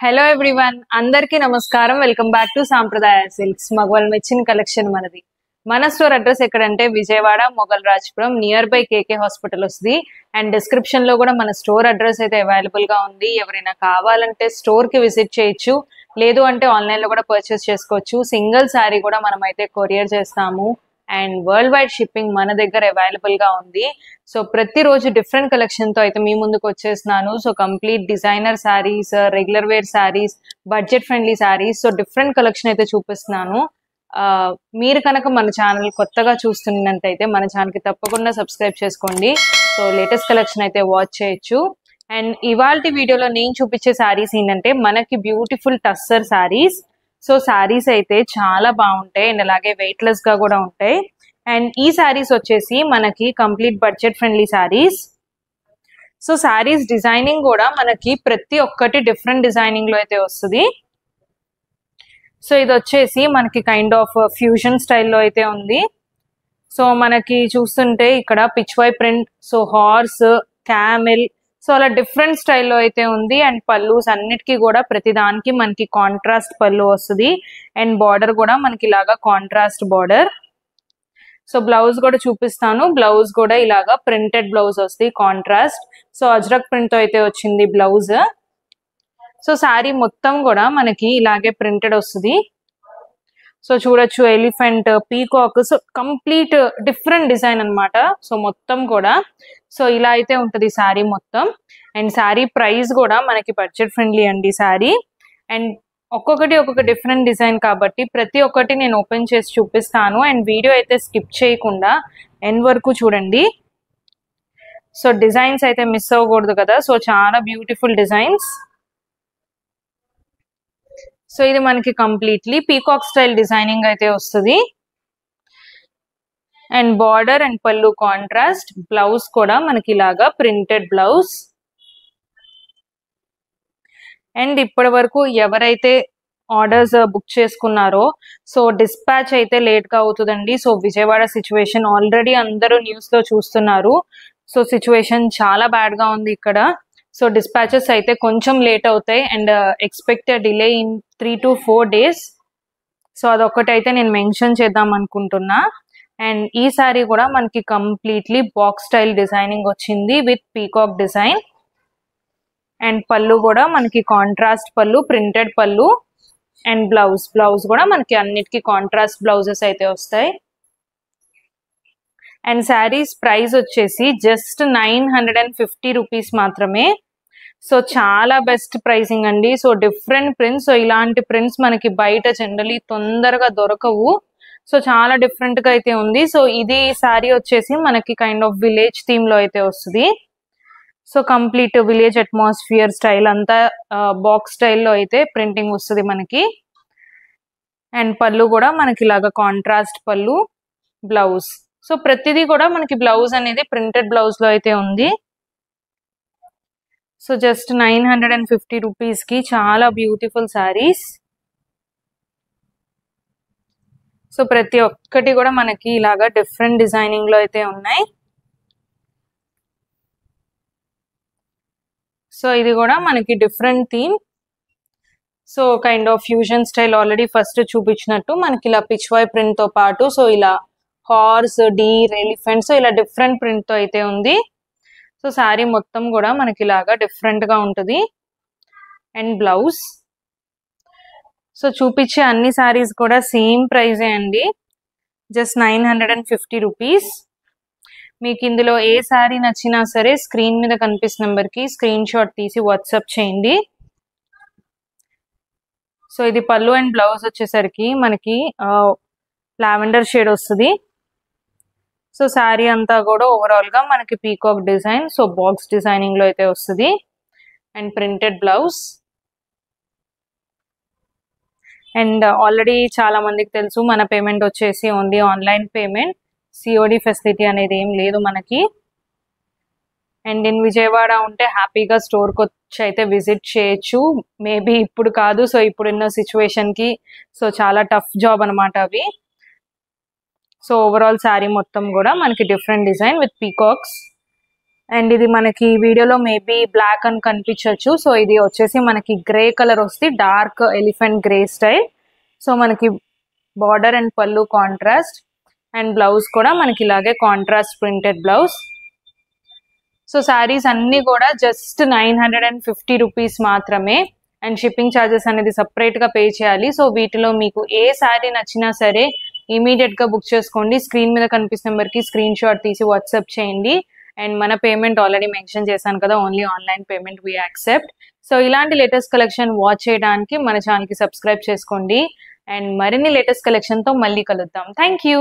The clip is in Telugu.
హలో ఎవ్రీవన్, అందరికీ నమస్కారం. Welcome back to Sampradaya silks. మగవాళ్ళ మెచ్చిన కలెక్షన్ మనది. మన స్టోర్ అడ్రస్ ఎక్కడంటే Vijayawada Mogalrajpuram near by KK hospital వస్తుంది. అండ్ డిస్క్రిప్షన్ లో కూడా మన స్టోర్ అడ్రస్ అయితే అవైలబుల్ గా ఉంది. ఎవరైనా కావాలంటే స్టోర్ కి విజిట్ చేయొచ్చు, లేదు అంటే ఆన్లైన్ లో కూడా పర్చేస్ చేసుకోవచ్చు. సింగిల్ శారీ కూడా మనం అయితే కొరియర్ చేస్తాము అండ్ వరల్డ్ వైడ్ షిప్పింగ్ మన దగ్గర అవైలబుల్ గా ఉంది. సో ప్రతిరోజు డిఫరెంట్ కలెక్షన్ తో అయితే మీ ముందుకు వచ్చేస్తున్నాను. So complete designer saris, regular wear saris, budget friendly saris, so different collection అయితే చూపిస్తున్నాను. మీరు కనుక మన ఛానల్ కొత్తగా చూస్తున్నట్టయితే మన ఛానల్ కి తప్పకుండా సబ్స్క్రైబ్ చేసుకోండి. సో లేటెస్ట్ కలెక్షన్ అయితే వాచ్ చేయొచ్చు. అండ్ ఇవాల్టి వీడియోలో నేను చూపించే శారీస్ ఏంటంటే మనకి బ్యూటిఫుల్ టస్సర్ శారీస్. సో శారీస్ అయితే చాలా బాగుంటాయి అండ్ అలాగే వెయిట్ లెస్ గా కూడా ఉంటాయి. అండ్ ఈ శారీస్ వచ్చేసి మనకి complete budget friendly saris. So saris designing కూడా మనకి ప్రతి ఒక్కటి డిఫరెంట్ డిజైనింగ్ లో అయితే వస్తుంది. సో ఇది వచ్చేసి మనకి కైండ్ ఆఫ్ ఫ్యూజన్ స్టైల్లో అయితే ఉంది. సో మనకి చూస్తుంటే ఇక్కడ Pichwai print, so horse, camel, so అలా డిఫరెంట్ స్టైల్లో అయితే ఉంది. అండ్ పల్లూస్ అన్నిటికీ కూడా ప్రతి దానికి మనకి కాంట్రాస్ట్ పళ్ళు వస్తుంది. అండ్ బార్డర్ కూడా మనకి ఇలాగా కాంట్రాస్ట్ బార్డర్. సో బ్లౌజ్ కూడా చూపిస్తాను. బ్లౌజ్ కూడా ఇలాగా ప్రింటెడ్ బ్లౌజ్ వస్తుంది కాంట్రాస్ట్. సో అజ్రక్ ప్రింట్ తో అయితే వచ్చింది బ్లౌజ్. సో శారీ మొత్తం కూడా మనకి ఇలాగే ప్రింటెడ్ వస్తుంది. సో చూడొచ్చు elephant, peacock, so complete different design అన్నమాట. సో మొత్తం కూడా సో ఇలా అయితే ఉంటుంది శారీ మొత్తం. అండ్ శారీ ప్రైస్ కూడా మనకి బడ్జెట్ ఫ్రెండ్లీ అండి శారీ. అండ్ ఒక్కొక్కటి ఒక్కొక్క డిఫరెంట్ డిజైన్ కాబట్టి ప్రతి ఒక్కటి నేను ఓపెన్ చేసి చూపిస్తాను. అండ్ వీడియో అయితే స్కిప్ చేయకుండా ఎండ్ వరకు చూడండి. సో డిజైన్స్ అయితే మిస్ అవ్వకూడదు కదా. సో చాలా బ్యూటిఫుల్ డిజైన్స్. సో ఇది మనకి కంప్లీట్లీ పీకాక్ స్టైల్ డిజైనింగ్ అయితే వస్తుంది. అండ్ బార్డర్ అండ్ పళ్ళు కాంట్రాస్ట్. బ్లౌజ్ కూడా మనకి ఇలాగా ప్రింటెడ్ బ్లౌజ్. అండ్ ఇప్పటి వరకు ఎవరైతే ఆర్డర్స్ బుక్ చేసుకున్నారో సో డిస్పాచ్ అయితే లేట్ గా అవుతుందండి. సో విజయవాడ సిచ్యువేషన్ ఆల్రెడీ అందరూ న్యూస్ లో చూస్తున్నారు. సో సిచ్యువేషన్ చాలా బ్యాడ్ గా ఉంది ఇక్కడ. సో డిస్పాచెస్ అయితే కొంచెం లేట్ అవుతాయి and expected delay in 3 to 4 days. So అదొక్కటి అయితే నేను మెన్షన్ చేద్దాం అనుకుంటున్నా. అండ్ ఈ సారీ కూడా మనకి కంప్లీట్లీ బాక్స్ స్టైల్ డిజైనింగ్ వచ్చింది విత్ పీకాక్ డిజైన్. అండ్ పళ్ళు కూడా మనకి కాంట్రాస్ట్ పళ్ళు, ప్రింటెడ్ పళ్ళు. అండ్ బ్లౌజ్ కూడా మనకి అన్నిటికీ కాంట్రాస్ట్ బ్లౌజెస్ అయితే వస్తాయి. అండ్ శారీస్ ప్రైస్ వచ్చేసి జస్ట్ 950 రూపీస్ మాత్రమే. సో చాలా బెస్ట్ ప్రైసింగ్ అండి. So different prints. సో ఇలాంటి ప్రింట్స్ మనకి బయట జనరలీ తొందరగా దొరకవు. సో చాలా డిఫరెంట్ గా అయితే ఉంది. సో ఇది శారీ వచ్చేసి మనకి కైండ్ ఆఫ్ విలేజ్ థీమ్ లో అయితే వస్తుంది. So complete village atmosphere style అంతా బాక్స్ స్టైల్లో అయితే ప్రింటింగ్ వస్తుంది మనకి. అండ్ పళ్ళు కూడా మనకి ఇలాగా కాంట్రాస్ట్ పళ్ళు, బ్లౌజ్. సో ప్రతిదీ కూడా మనకి బ్లౌజ్ అనేది ప్రింటెడ్ బ్లౌజ్ లో అయితే ఉంది. సో జస్ట్ 950 రూపీస్ కి చాలా బ్యూటిఫుల్ శారీస్. సో ప్రతి ఒక్కటి కూడా మనకి ఇలాగా డిఫరెంట్ డిజైనింగ్ లో అయితే ఉన్నాయి. సో ఇది కూడా మనకి different theme. So kind of fusion style already first చూపించినట్టు మనకి ఇలా పిచ్వై ప్రింట్ తో పాటు సో ఇలా హార్స్, డీర్, ఎలిఫెంట్, సో ఇలా డిఫరెంట్ ప్రింట్ తో అయితే ఉంది. సో శారీ మొత్తం కూడా మనకి ఇలాగా డిఫరెంట్ గా ఉంటుంది. And blouse. సో చూపించే అన్ని శారీస్ కూడా సేమ్ ప్రైజే అండి, జస్ట్ 950 రూపీస్. మీకు ఇందులో ఏ శారీ నచ్చినా సరే స్క్రీన్ మీద కనిపిస్తున్న నెంబర్ కి స్క్రీన్ షాట్ తీసి వాట్సాప్ చేయండి. సో ఇది పళ్ళు అండ్ బ్లౌజ్ వచ్చేసరికి మనకి లావెండర్ షేడ్ వస్తుంది. సో శారీ అంతా కూడా ఓవరాల్ గా మనకి peacock design, so box designing లో అయితే వస్తుంది. And printed blouse. And already చాలా మందికి తెలుసు మన పేమెంట్ వచ్చేసి only online payment, COD facility అనేది ఏం లేదు మనకి. అండ్ ఇన్ విజయవాడ ఉంటే హ్యాపీగా స్టోర్కి వచ్చి అయితే విజిట్ చేయొచ్చు. మేబీ ఇప్పుడు కాదు, సో ఇప్పుడున్న సిచ్యువేషన్ కి సో చాలా టఫ్ జాబ్ అనమాట అవి. సో ఓవరాల్ శారీ మొత్తం కూడా మనకి different design with peacocks. And ఇది మనకి వీడియోలో మేబీ బ్లాక్ అని కనిపించవచ్చు. సో ఇది వచ్చేసి మనకి గ్రే కలర్ వస్తుంది, dark elephant grey style. So మనకి బార్డర్ అండ్ పళ్ళు కాంట్రాస్ట్, అండ్ బ్లౌజ్ కూడా మనకి ఇలాగే contrast printed blouse. So saris అన్ని కూడా జస్ట్ 950 రూపీస్ మాత్రమే, అండ్ షిప్పింగ్ ఛార్జెస్ అనేది సపరేట్ గా పే చేయాలి. సో వీటిలో మీకు ఏ శారీ నచ్చినా సరే ఇమీడియట్ గా బుక్ చేసుకోండి. స్క్రీన్ మీద కనిపిస్తున్న నెంబర్ కి స్క్రీన్ షాట్ తీసి వాట్సాప్ చేయండి. అండ్ మన పేమెంట్ ఆల్రెడీ మెన్షన్ చేశాను కదా, only online payment we accept. So ఇలాంటి లేటెస్ట్ కలెక్షన్ వాచ్ చేయడానికి మన ఛానల్ కి సబ్స్క్రైబ్ చేసుకోండి. అండ్ మరిన్ని లేటెస్ట్ కలెక్షన్ తో మళ్ళీ కలుద్దాం. Thank you.